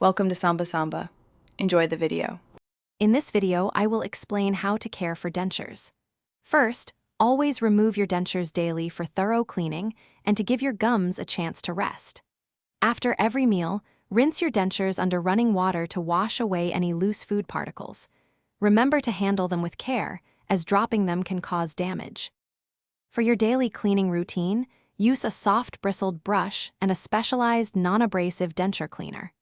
Welcome to Samba Samba. Enjoy the video. In this video, I will explain how to care for dentures. First, always remove your dentures daily for thorough cleaning and to give your gums a chance to rest. After every meal, rinse your dentures under running water to wash away any loose food particles. Remember to handle them with care, as dropping them can cause damage. For your daily cleaning routine, use a soft bristled brush and a specialized non-abrasive denture cleaner.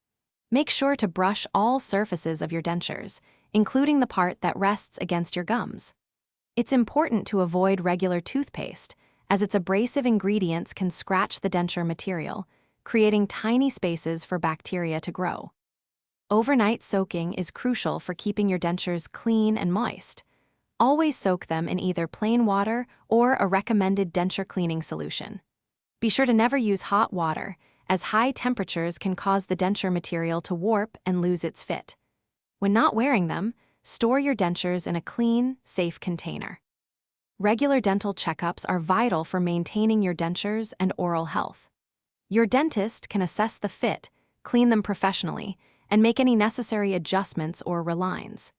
Make sure to brush all surfaces of your dentures, including the part that rests against your gums. It's important to avoid regular toothpaste, as its abrasive ingredients can scratch the denture material, creating tiny spaces for bacteria to grow. Overnight soaking is crucial for keeping your dentures clean and moist. Always soak them in either plain water or a recommended denture cleaning solution. Be sure to never use hot water, as high temperatures can cause the denture material to warp and lose its fit. When not wearing them, store your dentures in a clean, safe container. Regular dental checkups are vital for maintaining your dentures and oral health. Your dentist can assess the fit, clean them professionally, and make any necessary adjustments or relines.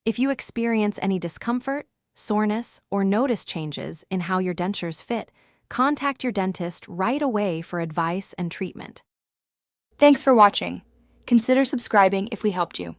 If you experience any discomfort, soreness, or notice changes in how your dentures fit, contact your dentist right away for advice and treatment. Thanks for watching. Consider subscribing if we helped you.